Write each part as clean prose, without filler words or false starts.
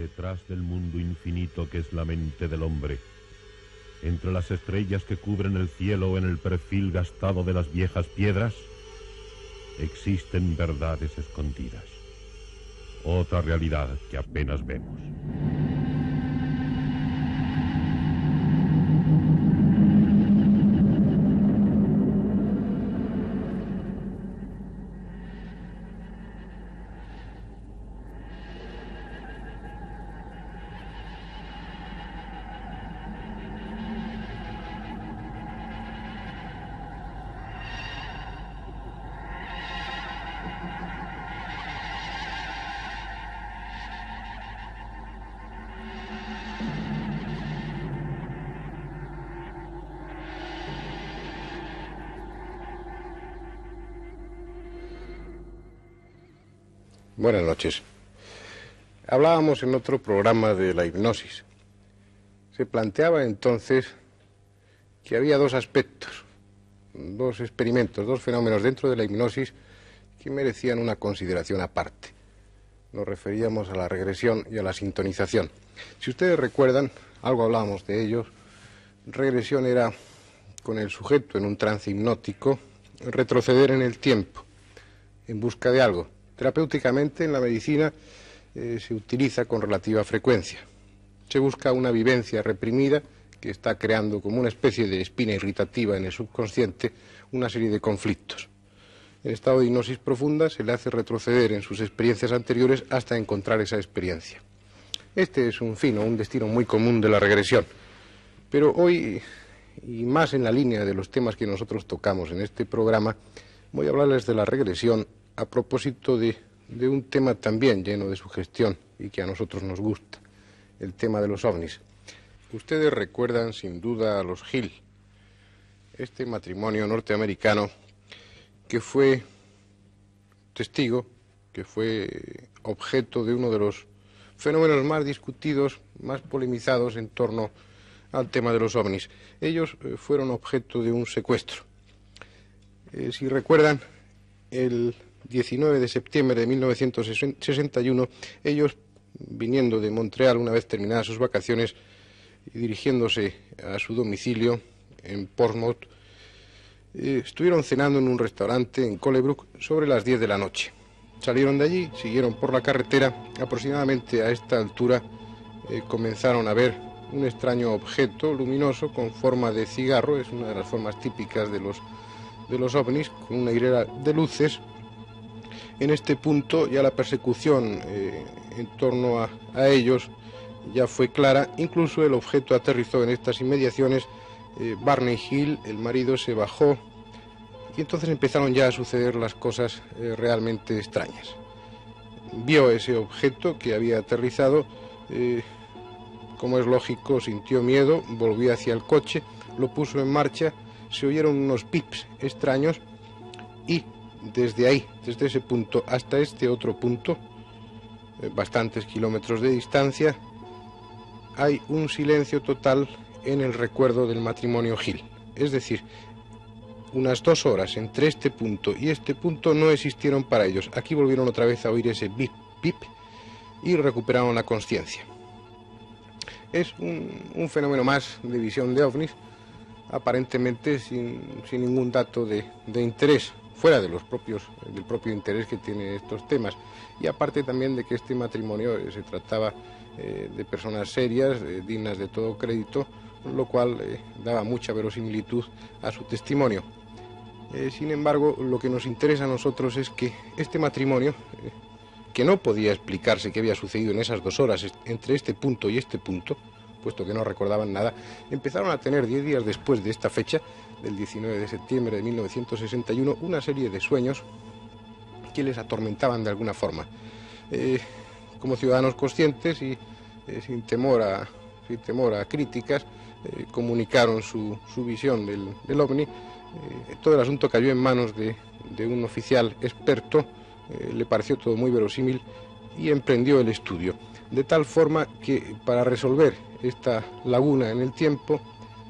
Detrás del mundo infinito que es la mente del hombre, entre las estrellas que cubren el cielo en el perfil gastado de las viejas piedras, existen verdades escondidas, otra realidad que apenas vemos. Buenas noches. Hablábamos en otro programa de la hipnosis. Se planteaba entonces que había dos aspectos, dos experimentos, dos fenómenos dentro de la hipnosis que merecían una consideración aparte. Nos referíamos a la regresión y a la sintonización. Si ustedes recuerdan, algo hablábamos de ellos. Regresión era, con el sujeto en un trance hipnótico, retroceder en el tiempo, en busca de algo. Terapéuticamente, en la medicina, se utiliza con relativa frecuencia. Se busca una vivencia reprimida que está creando como una especie de espina irritativa en el subconsciente una serie de conflictos. En estado de hipnosis profunda se le hace retroceder en sus experiencias anteriores hasta encontrar esa experiencia. Este es un fin o un destino muy común de la regresión. Pero hoy, y más en la línea de los temas que nosotros tocamos en este programa, voy a hablarles de la regresión a propósito de un tema también lleno de sugestión y que a nosotros nos gusta, el tema de los ovnis. Ustedes recuerdan sin duda a los Hill, este matrimonio norteamericano que fue testigo, que fue objeto de uno de los fenómenos más discutidos, más polemizados en torno al tema de los ovnis. Ellos fueron objeto de un secuestro. Si recuerdan, el 19 de septiembre de 1961, ellos, viniendo de Montreal una vez terminadas sus vacaciones y dirigiéndose a su domicilio en Portsmouth, estuvieron cenando en un restaurante en Colebrook sobre las 10 de la noche. Salieron de allí, siguieron por la carretera. Aproximadamente a esta altura comenzaron a ver un extraño objeto luminoso con forma de cigarro. Es una de las formas típicas de los ovnis, con una hilera de luces. En este punto ya la persecución en torno a ellos ya fue clara. Incluso el objeto aterrizó en estas inmediaciones. Barney Hill, el marido, se bajó y entonces empezaron ya a suceder las cosas realmente extrañas. Vio ese objeto que había aterrizado, como es lógico, sintió miedo, volvió hacia el coche, lo puso en marcha, se oyeron unos pips extraños y desde ahí, desde ese punto hasta este otro punto, bastantes kilómetros de distancia, hay un silencio total en el recuerdo del matrimonio Hill. Es decir, unas 2 horas entre este punto y este punto no existieron para ellos. Aquí volvieron otra vez a oír ese bip, bip y recuperaron la consciencia. Es un fenómeno más de visión de ovnis, aparentemente sin ningún dato de interés, fuera de del propio interés que tiene estos temas. Y aparte también de que este matrimonio se trataba de personas serias, dignas de todo crédito, lo cual daba mucha verosimilitud a su testimonio. Sin embargo, lo que nos interesa a nosotros es que este matrimonio, que no podía explicarse qué había sucedido en esas 2 horas entre este punto y este punto, puesto que no recordaban nada, empezaron a tener 10 días después de esta fecha, del 19 de septiembre de 1961, una serie de sueños que les atormentaban de alguna forma. Como ciudadanos conscientes y sin temor a críticas, comunicaron su visión del ovni. Todo el asunto cayó en manos de un oficial experto, le pareció todo muy verosímil y emprendió el estudio. De tal forma que para resolver esta laguna en el tiempo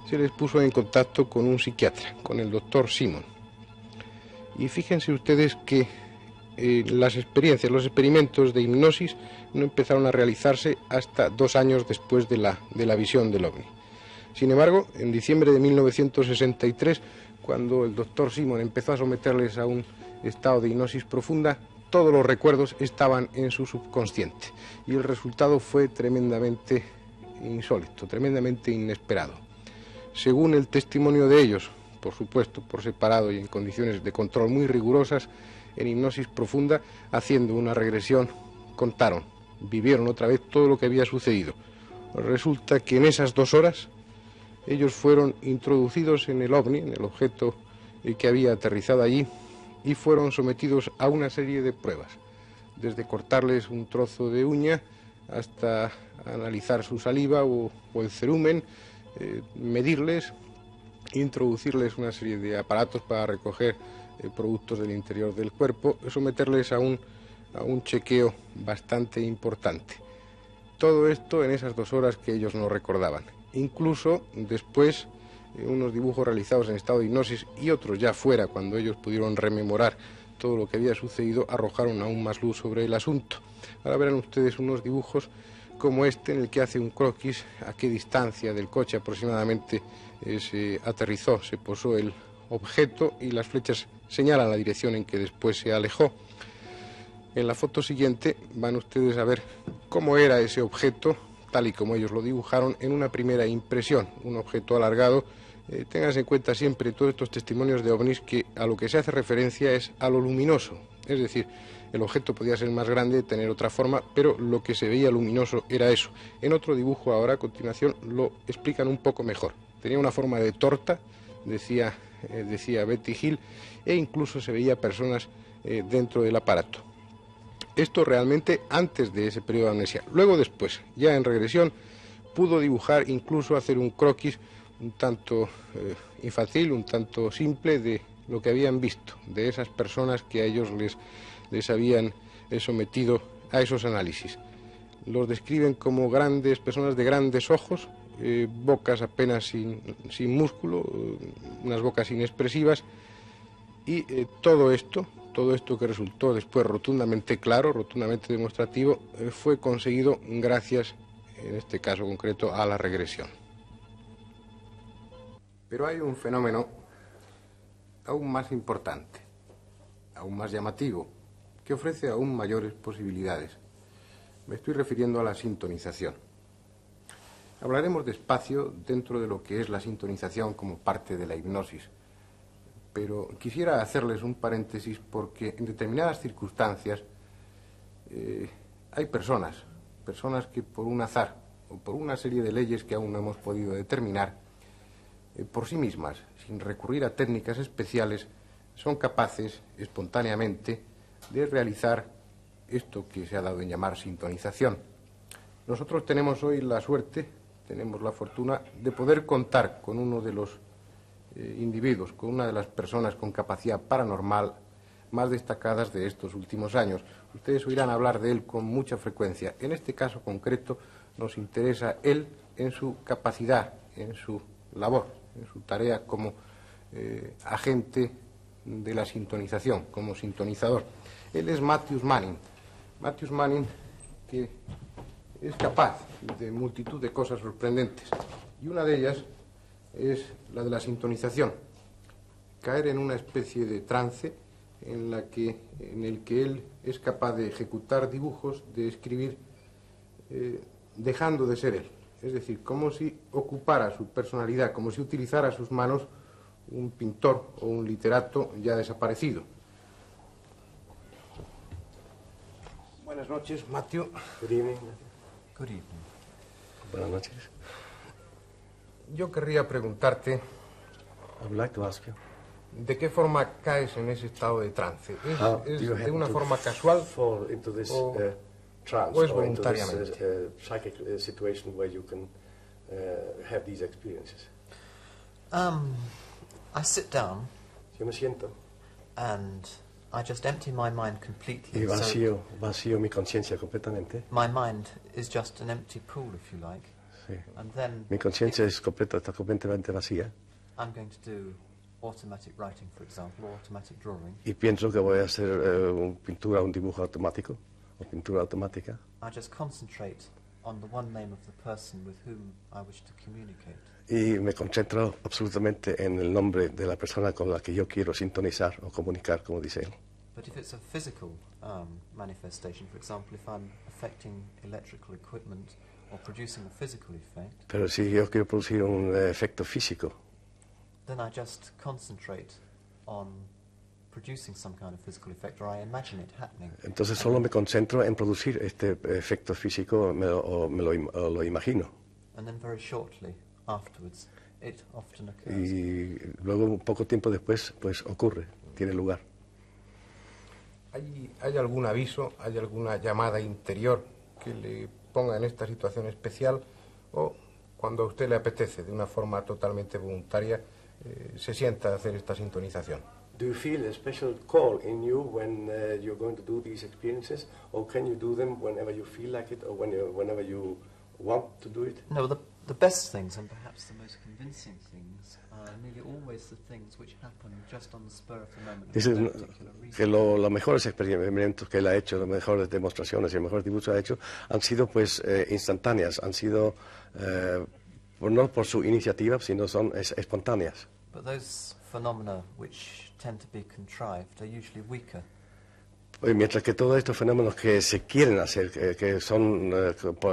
se les puso en contacto con un psiquiatra, con el doctor Simon. Y fíjense ustedes que las experiencias, los experimentos de hipnosis no empezaron a realizarse hasta 2 años después de la visión del ovni. Sin embargo, en diciembre de 1963, cuando el doctor Simon empezó a someterles a un estado de hipnosis profunda, todos los recuerdos estaban en su subconsciente y el resultado fue tremendamente insólito, tremendamente inesperado. Según el testimonio de ellos, por supuesto, por separado y en condiciones de control muy rigurosas, en hipnosis profunda, haciendo una regresión, contaron, vivieron otra vez todo lo que había sucedido. Resulta que en esas 2 horas ellos fueron introducidos en el ovni, en el objeto que había aterrizado allí, y fueron sometidos a una serie de pruebas, desde cortarles un trozo de uña hasta analizar su saliva o el cerumen, medirles, introducirles una serie de aparatos para recoger productos del interior del cuerpo, someterles a un chequeo bastante importante. Todo esto en esas 2 horas que ellos no recordaban. Incluso después, unos dibujos realizados en estado de hipnosis y otros ya fuera, cuando ellos pudieron rememorar todo lo que había sucedido, arrojaron aún más luz sobre el asunto. Ahora verán ustedes unos dibujos como este, en el que hace un croquis a qué distancia del coche aproximadamente se aterrizó, se posó el objeto y las flechas señalan la dirección en que después se alejó. En la foto siguiente van ustedes a ver cómo era ese objeto, tal y como ellos lo dibujaron en una primera impresión, un objeto alargado. Ténganse en cuenta siempre todos estos testimonios de ovnis que a lo que se hace referencia es a lo luminoso, es decir, el objeto podía ser más grande, tener otra forma, pero lo que se veía luminoso era eso. En otro dibujo ahora, a continuación, lo explican un poco mejor. Tenía una forma de torta, decía Betty Hill, e incluso se veía personas dentro del aparato. Esto realmente antes de ese periodo de amnesia. Luego después, ya en regresión, pudo dibujar, incluso hacer un croquis un tanto infantil, un tanto simple de lo que habían visto, de esas personas que a ellos les habían sometido a esos análisis. Los describen como grandes personas de grandes ojos, bocas apenas sin músculo, unas bocas inexpresivas, y todo esto que resultó después rotundamente claro, rotundamente demostrativo, fue conseguido gracias, en este caso concreto, a la regresión. Pero hay un fenómeno aún más importante, aún más llamativo, que ofrece aún mayores posibilidades. Me estoy refiriendo a la sintonización. Hablaremos despacio dentro de lo que es la sintonización como parte de la hipnosis, pero quisiera hacerles un paréntesis porque en determinadas circunstancias hay personas que por un azar o por una serie de leyes que aún no hemos podido determinar, por sí mismas, sin recurrir a técnicas especiales, son capaces espontáneamente de realizar esto que se ha dado en llamar sintonización. Nosotros tenemos hoy la suerte, tenemos la fortuna de poder contar con uno de los individuos, con una de las personas con capacidad paranormal más destacadas de estos últimos años. Ustedes oirán hablar de él con mucha frecuencia. En este caso concreto nos interesa él en su capacidad, en su labor, en su tarea como agente de la sintonización, como sintonizador. Él es Matthews Manning. Matthews Manning, que es capaz de multitud de cosas sorprendentes, y una de ellas es la de la sintonización. Caer en una especie de trance en el que él es capaz de ejecutar dibujos, de escribir, dejando de ser él. Es decir, como si ocupara su personalidad, como si utilizara sus manos un pintor o un literato ya desaparecido. Buenas noches, Matthew. Good evening. Good evening. Buenas noches. Yo querría preguntarte, I would like to ask you, ¿de qué forma caes en ese estado de trance? ¿Es do you de happen una to forma casual fall into this trance o es or into this voluntariamente? psychic situation where you can have these experiences? I sit down Yo me siento and I just empty my mind completely. y vacío mi conciencia completamente. My mind is just an empty pool, if you like. Sí. And then Mi conciencia está completamente vacía. I'm going to do automatic writing, for example, or automatic drawing, y pienso que voy a hacer pintura, un dibujo automático o pintura automática, I just concentrate on the one name of the person with whom I wish to communicate. y me concentro absolutamente en el nombre de la persona con la que yo quiero sintonizar o comunicar, como dice él. But if it's a physical manifestation, for example, if I'm affecting electrical equipment or producing a physical effect, Pero si yo quiero producir un efecto físico, then I just concentrate on producing some kind of physical effect, or I imagine it happening. entonces solo me concentro en producir este efecto físico o lo imagino. And then very shortly afterwards, it often occurs. Y luego, un poco tiempo después, pues ocurre, tiene lugar. ¿Hay algún aviso, hay alguna llamada interior que le ponga en esta situación especial, o cuando a usted le apetece, de una forma totalmente voluntaria, se sienta a hacer esta sintonización? Do you feel a special call in you when you're going to do these experiences, or can you do them whenever you feel like it, or whenever you want to do it? No, the best things, and perhaps the most convincing things, are nearly always the things which happen just on the spur of the moment. Dice for no particular reason. que los mejores experimentos que él ha hecho, las mejores demostraciones y los mejores dibujos que ha hecho han sido pues instantáneas, han sido no por su iniciativa, sino son espontáneas. But those phenomena which tend to be contrived are usually weaker. Mientras que todos estos fenómenos que se quieren hacer, que son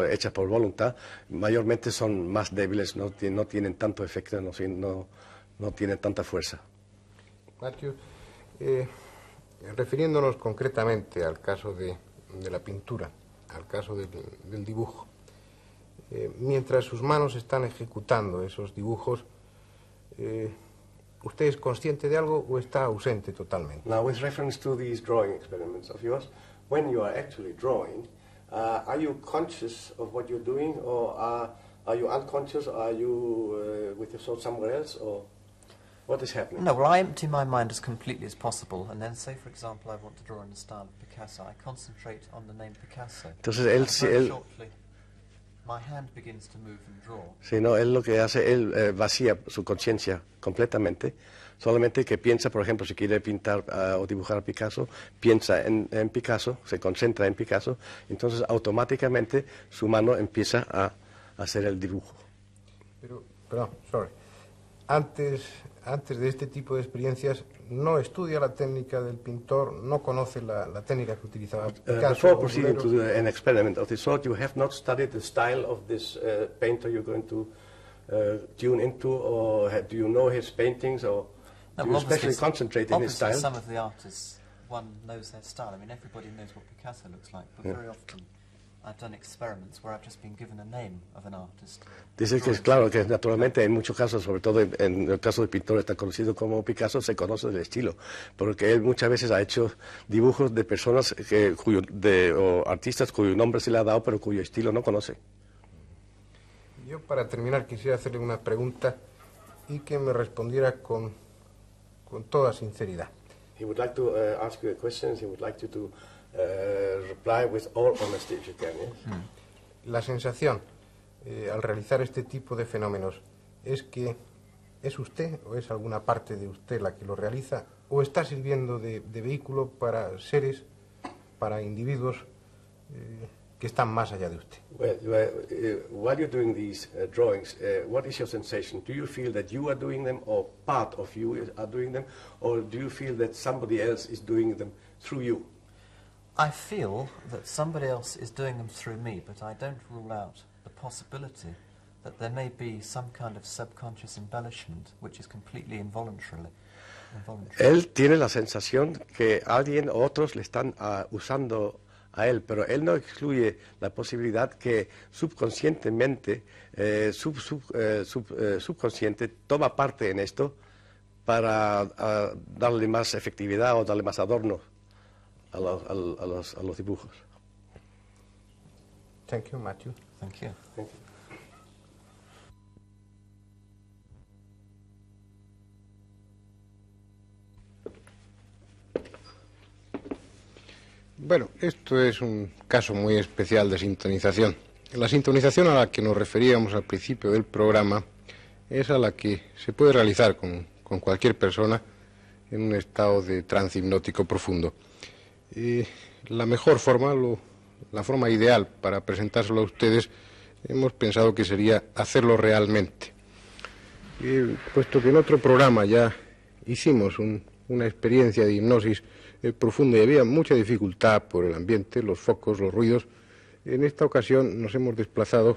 hechas por voluntad, mayormente son más débiles, no tienen tanto efecto, no tienen tanta fuerza. Matthew, refiriéndonos concretamente al caso de la pintura, al caso del dibujo, mientras sus manos están ejecutando esos dibujos, ¿usted es consciente de algo o está ausente totalmente? Now, with reference to these drawing experiments of yours, when you are actually drawing, are you conscious of what you're doing, or are you unconscious, or are you with your thoughts somewhere else, or what is happening? No, well, I empty my mind as completely as possible, and then say, for example, I want to draw in the style of Picasso. I concentrate on the name Picasso. Entonces, And very shortly, my hand begins to move and draw. Sí, no, él lo que hace, él vacía su conciencia completamente, solamente que piensa, por ejemplo, si quiere pintar o dibujar a Picasso, piensa en Picasso, se concentra en Picasso, entonces automáticamente su mano empieza a hacer el dibujo. Perdón, sorry. Antes de este tipo de experiencias, no estudia la técnica del pintor, no conoce la técnica que utilizaba Picasso. Before proceeding to an experiment of this sort, you have not studied the style of this painter you're going to tune into, or do you know his paintings, or do you especially concentrate in his style? Some of the artists, one knows their style. I mean, everybody knows what Picasso looks like, but very often I've done experiments where I've just been given a name of an artist. Dice que es claro que naturalmente en muchos casos, sobre todo en el caso de pintores tan conocidos como Picasso, se conoce el estilo, porque él muchas veces ha hecho dibujos de personas o artistas cuyo nombre se le ha dado pero cuyo estilo no conoce. Yo, para terminar, quisiera hacerle una pregunta y que me respondiera con toda sinceridad. He would like to ask you a question. He would like you to reply with all honesty, if you can. Yes? La sensación al realizar este tipo de fenómenos es que es usted o es alguna parte de usted la que lo realiza, o está sirviendo de vehículo para seres, para individuos que están más allá de usted. Well, while you're doing these drawings, what is your sensation? Do you feel that you are doing them, or part of you are doing them, or do you feel that somebody else is doing them through you? I feel that somebody else is doing them through me, but I don't rule out the possibility that there may be some kind of subconscious embellishment which is completely involuntary. Él tiene la sensación que alguien o otros le están usando a él, pero él no excluye la posibilidad que subconscientemente, subconsciente toma parte en esto para darle más efectividad o darle más adorno a los dibujos. Thank you, Matthew. Thank you. Thank you. Bueno, esto es un caso muy especial de sintonización. La sintonización a la que nos referíamos al principio del programa es a la que se puede realizar con con cualquier persona en un estado de trance hipnótico profundo. La mejor forma, la forma ideal para presentárselo a ustedes, hemos pensado que sería hacerlo realmente. Puesto que en otro programa ya hicimos una experiencia de hipnosis profunda y había mucha dificultad por el ambiente, los focos, los ruidos, en esta ocasión nos hemos desplazado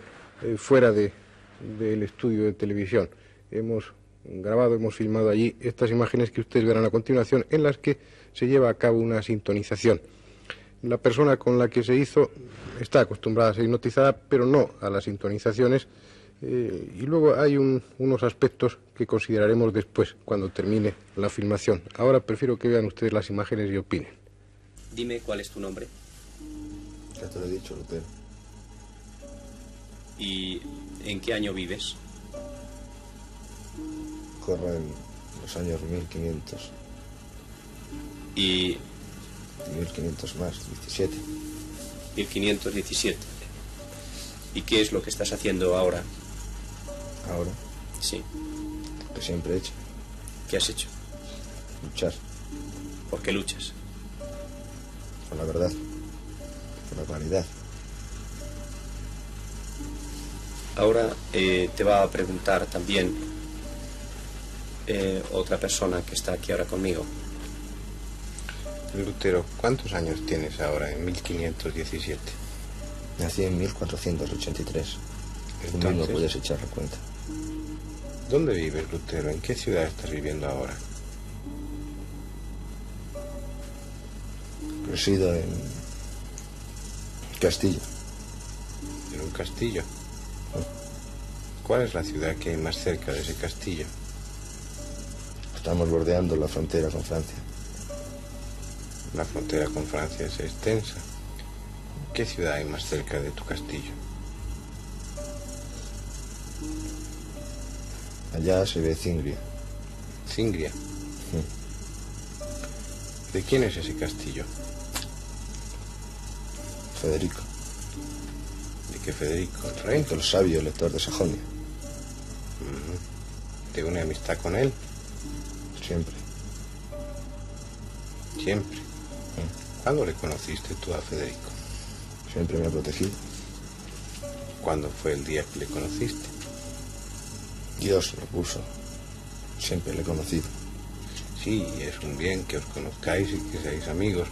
fuera del estudio de televisión. Hemos grabado, hemos filmado allí estas imágenes que ustedes verán a continuación, en las que se lleva a cabo una sintonización. La persona con la que se hizo está acostumbrada a ser hipnotizada, pero no a las sintonizaciones. Y luego hay unos aspectos que consideraremos después, cuando termine la filmación. Ahora prefiero que vean ustedes las imágenes y opinen. Dime cuál es tu nombre. Ya te lo he dicho, Lutero. ¿Y en qué año vives? Corro en los años 1500. Y 1500 más, 17. 1517. ¿Y qué es lo que estás haciendo ahora? Ahora, Sí. lo que siempre he hecho, ¿Qué has hecho? luchar ¿Por qué luchas? por la verdad, por la claridad. Ahora te va a preguntar también otra persona que está aquí ahora conmigo. Lutero, ¿cuántos años tienes ahora en 1517? Nací en 1483. Tú mismo Entonces, puedes echar la cuenta. ¿dónde vives, Lutero? ¿En qué ciudad estás viviendo ahora? Resido en Castillo. En un castillo. ¿Cuál es la ciudad que hay más cerca de ese castillo? Estamos bordeando la frontera con Francia. La frontera con Francia es extensa. ¿Qué ciudad hay más cerca de tu castillo? Allá se ve Cingria. Cingria. ¿De quién es ese castillo? Federico. ¿De qué Federico? ¿El rey? El sabio elector de Sajonia. ¿Te une amistad con él? Siempre. Siempre. ¿Cuándo le conociste tú a Federico? Siempre me ha protegido. ¿Cuándo fue el día que le conociste? Dios lo puso. Siempre le he conocido. Sí, es un bien que os conozcáis y que seáis amigos.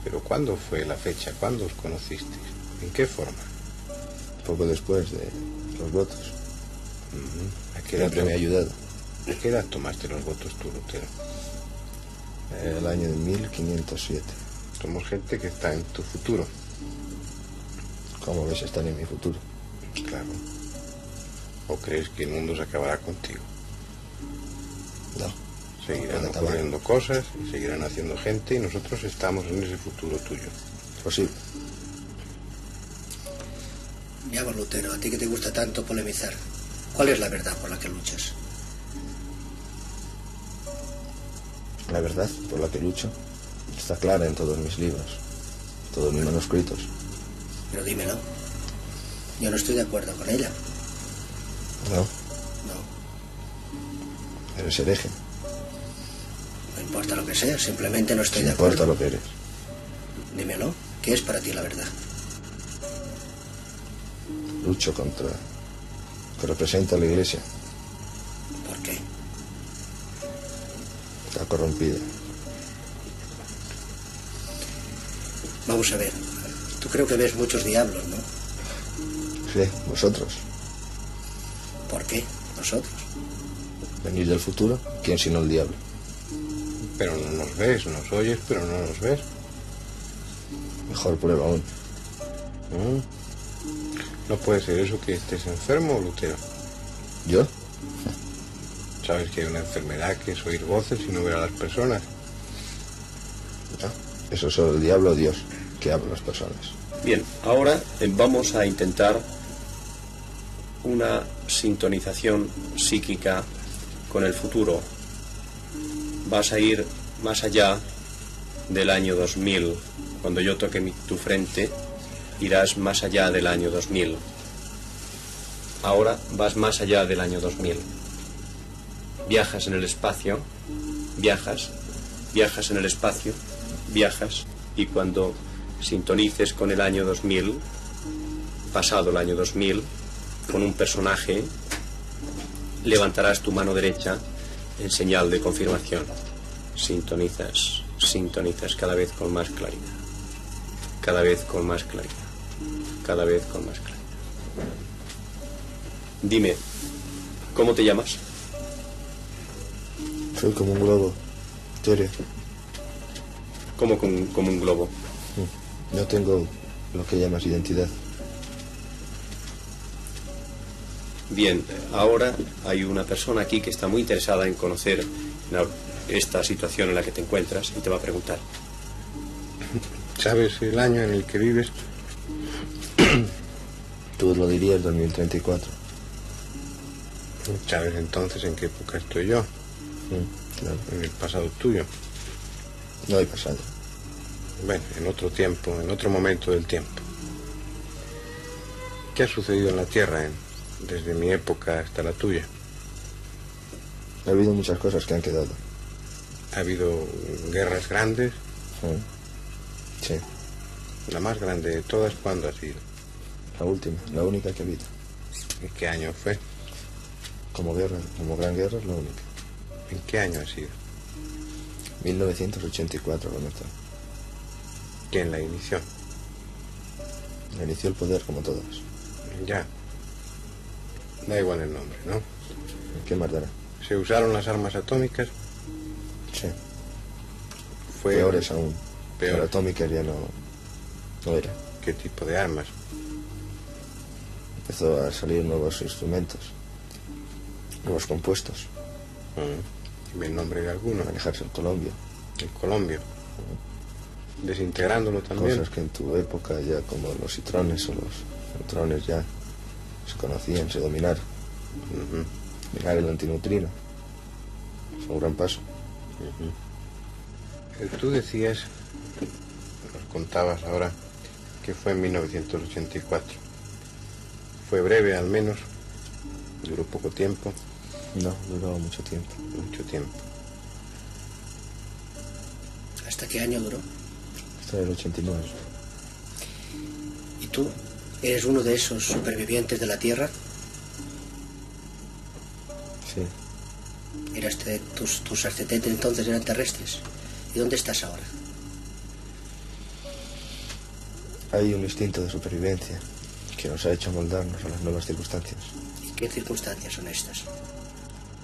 Pero ¿cuándo fue la fecha? ¿Cuándo os conocisteis? ¿En qué forma? Poco después de los votos. ¿A qué edad, Siempre me ha ayudado. ¿A qué edad tomaste los votos tú, Lutero? El año de 1507. Somos gente que está en tu futuro. ¿Cómo ves estar en mi futuro? Claro. ¿O crees que el mundo se acabará contigo? No. Seguirán Puede acabar. ocurriendo cosas y seguirán haciendo gente y nosotros estamos en ese futuro tuyo. Posible. Veamos, Lutero, a ti que te gusta tanto polemizar, ¿cuál es la verdad por la que luchas? La verdad por la que lucho está clara en todos mis libros, todos mis manuscritos. Pero dímelo. Yo no estoy de acuerdo con ella. No, No, eres hereje. no importa lo que sea, simplemente no estoy No de importa acuerdo. lo que eres. Dímelo, ¿qué es para ti la verdad? Lucho contra lo que representa la Iglesia. ¿Por qué? Está corrompida. Vamos a ver, tú creo que ves muchos diablos, ¿no? Sí, vosotros. ¿Por qué? Nosotros. Venís del futuro, ¿quién sino el diablo? Pero no nos ves, nos oyes, pero no nos ves. Mejor prueba aún. No puede ser eso que estés enfermo, Lutero. ¿Yo? Sabes que hay una enfermedad que es oír voces y no ver a las personas. No. Eso es solo el diablo o Dios que habla a las personas. Bien, ahora vamos a intentar una sintonización psíquica con el futuro. Vas a ir más allá del año 2000. Cuando yo toque tu frente, irás más allá del año 2000. Ahora vas más allá del año 2000. viajas en el espacio, viajas en el espacio, viajas, y cuando sintonices con el año 2000, pasado el año 2000, con un personaje, levantarás tu mano derecha en señal de confirmación. Sintonizas cada vez con más claridad, cada vez con más claridad, cada vez con más claridad. Dime, ¿cómo te llamas? Soy como un globo, etéreo. ¿Cómo como un globo? No tengo lo que llamas identidad. Bien, ahora hay una persona aquí que está muy interesada en conocer esta situación en la que te encuentras y te va a preguntar. ¿Sabes el año en el que vives? Tú lo dirías 2034. ¿Sabes entonces en qué época estoy yo? Claro. En el pasado tuyo. No hay pasado. Bueno, en otro tiempo, en otro momento del tiempo. ¿Qué ha sucedido en la Tierra desde mi época hasta la tuya? Ha habido muchas cosas que han quedado. ¿Ha habido guerras grandes? Sí. La más grande de todas, ¿cuándo ha sido? La última, la única que ha habido. ¿En qué año fue? Como guerra, como gran guerra es la única. ¿En qué año ha sido? 1984 lo meto. ¿Quién la inició? La inició el poder como todas. Ya. Da igual el nombre, ¿no? ¿Qué más dará? ¿Se usaron las armas atómicas? Sí. Fue Peores aún. Peor. La atómica ya no era. ¿Qué tipo de armas? Empezó a salir nuevos instrumentos, nuevos compuestos. Dime el nombre de alguno. Manejarse el colombio. El colombio. Desintegrándolo también. Cosas que en tu época ya como los citrones o los neutrones ya se conocían, se dominaron. Mirar el antineutrino. Es un gran paso. Tú decías, nos contabas ahora, que fue en 1984. Fue breve al menos, duró poco tiempo. No, duró mucho tiempo. Mucho tiempo. ¿Hasta qué año duró? Hasta el 89. ¿Y tú eres uno de esos supervivientes de la Tierra? Sí. ¿Tus ascendentes entonces eran terrestres? ¿Y dónde estás ahora? Hay un instinto de supervivencia que nos ha hecho moldarnos a las nuevas circunstancias. ¿Y qué circunstancias son estas?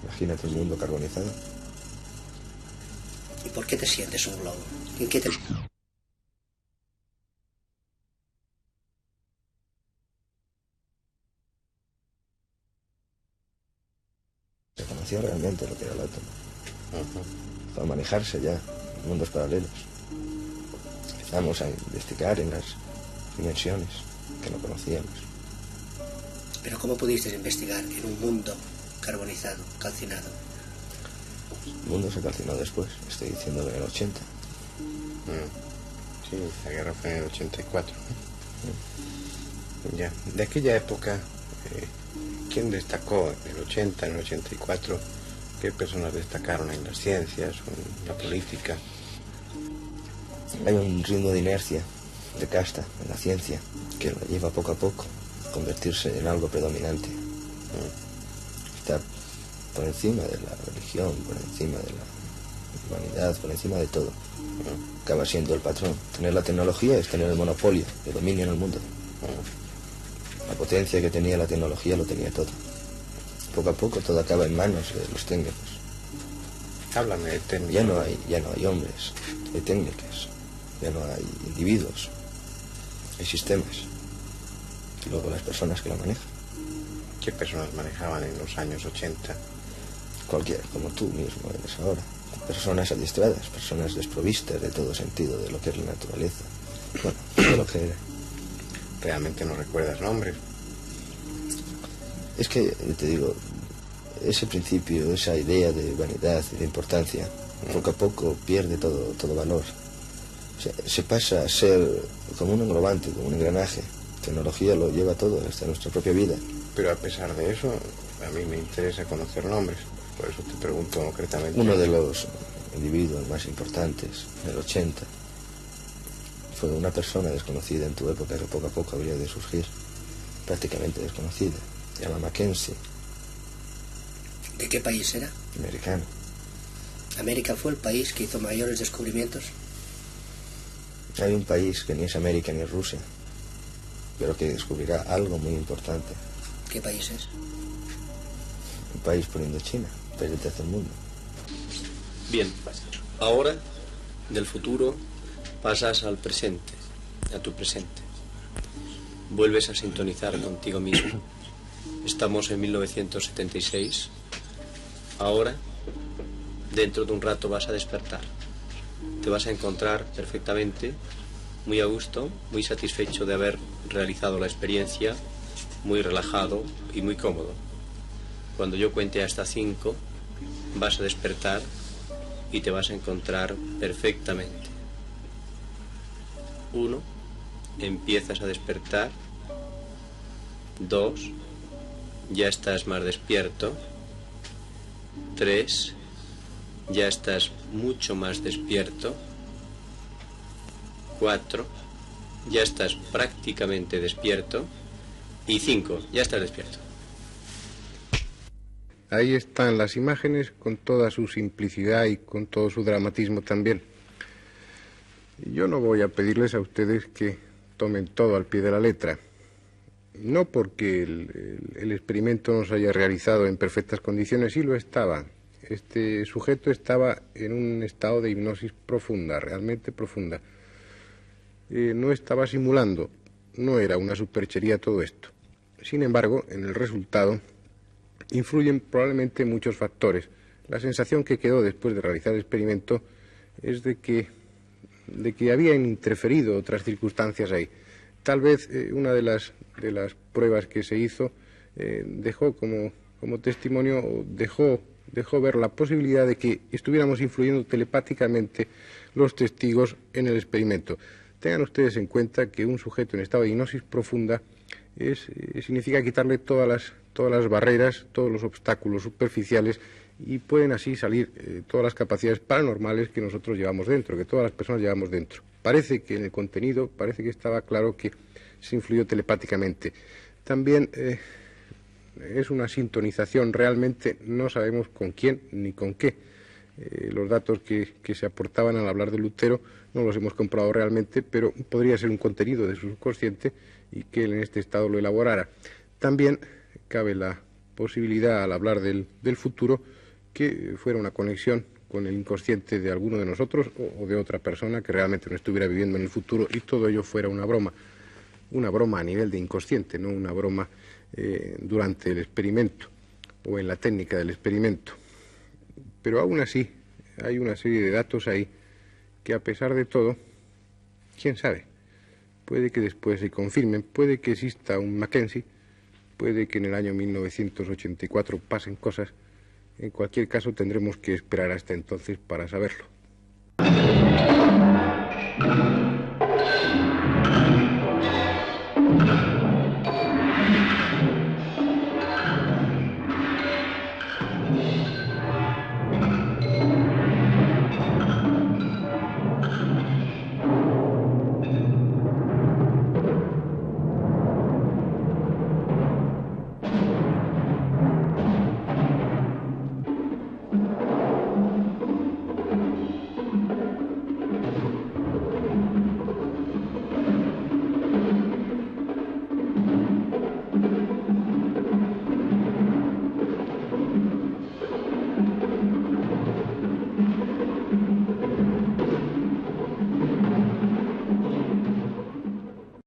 Imagínate un mundo carbonizado. ¿Y por qué te sientes un globo? ¿En qué te... Se conocía realmente lo que era el átomo. Para manejarse ya en mundos paralelos. Empezamos a investigar en las dimensiones que no conocíamos. ¿Pero cómo pudiste investigar en un mundo carbonizado, calcinado? El mundo se calcinó después, estoy diciendo en el 80. Sí, la guerra fue en el 84. Ya. De aquella época, ¿quién destacó en el 80, en el 84? ¿Qué personas destacaron en las ciencias o en la política? Hay un ritmo de inercia, de casta, en la ciencia, que lo lleva poco a poco a convertirse en algo predominante. Está por encima de la religión, por encima de la humanidad, por encima de todo. Acaba siendo el patrón. Tener la tecnología es tener el monopolio, el dominio en el mundo. La potencia que tenía la tecnología lo tenía todo. Poco a poco todo acaba en manos de los técnicos. Háblame de técnicos. Ya no hay hombres, hay técnicas. Ya no hay individuos, hay sistemas. Y luego las personas que lo manejan. ¿Qué personas manejaban en los años 80? Cualquiera, como tú mismo eres ahora. Personas adiestradas, personas desprovistas de todo sentido de lo que es la naturaleza. Bueno, de lo que era. ¿Realmente no recuerdas nombres? Es que, te digo, ese principio, esa idea de vanidad y de importancia, poco a poco pierde todo valor. Se pasa a ser como un englobante, como un engranaje. La tecnología lo lleva todo, hasta nuestra propia vida. Pero a pesar de eso, a mí me interesa conocer nombres. Por eso te pregunto concretamente. Uno de los individuos más importantes, en el 80, fue una persona desconocida en tu época que poco a poco habría de surgir, prácticamente desconocida. Se llama Mackenzie. ¿De qué país era? Americano. ¿América fue el país que hizo mayores descubrimientos? Hay un país que ni es América ni es Rusia, pero que descubrirá algo muy importante. ¿Qué país es? Un país por Indochina, un país del tercer mundo. Bien, ahora del futuro pasas al presente, a tu presente. Vuelves a sintonizar contigo mismo. Estamos en 1976. Ahora, dentro de un rato vas a despertar. Te vas a encontrar perfectamente, muy a gusto, muy satisfecho de haber realizado la experiencia, muy relajado y muy cómodo. Cuando yo cuente hasta 5, vas a despertar y te vas a encontrar perfectamente. 1, empiezas a despertar. 2, ya estás más despierto. 3, ya estás mucho más despierto. 4, ya estás prácticamente despierto. Y 5, ya estás despierto. Ahí están las imágenes con toda su simplicidad y con todo su dramatismo también. Yo no voy a pedirles a ustedes que tomen todo al pie de la letra. No porque el experimento no se haya realizado en perfectas condiciones, sí lo estaba. Este sujeto estaba en un estado de hipnosis profunda, realmente profunda. No estaba simulando, no era una superchería todo esto. Sin embargo, en el resultado influyen probablemente muchos factores. La sensación que quedó después de realizar el experimento es de que habían interferido otras circunstancias ahí. Tal vez una de las pruebas que se hizo dejó como testimonio, dejó ver la posibilidad de que estuviéramos influyendo telepáticamente los testigos en el experimento. Tengan ustedes en cuenta que un sujeto en estado de hipnosis profunda significa quitarle todas las barreras, todos los obstáculos superficiales, y pueden así salir todas las capacidades paranormales que nosotros llevamos dentro, que todas las personas llevamos dentro. Parece que en el contenido, parece que estaba claro que se influyó telepáticamente. También es una sintonización, realmente no sabemos con quién ni con qué. Los datos que se aportaban al hablar de Lutero no los hemos comprobado realmente, pero podría ser un contenido de su subconsciente y que él en este estado lo elaborara. También cabe la posibilidad, al hablar del futuro, que fuera una conexión con el inconsciente de alguno de nosotros o de otra persona que realmente no estuviera viviendo en el futuro, y todo ello fuera una broma a nivel de inconsciente, no una broma durante el experimento o en la técnica del experimento. Pero aún así hay una serie de datos ahí que, a pesar de todo, quién sabe, puede que después se confirmen, puede que exista un Mackenzie, puede que en el año 1984 pasen cosas. En cualquier caso tendremos que esperar hasta entonces para saberlo.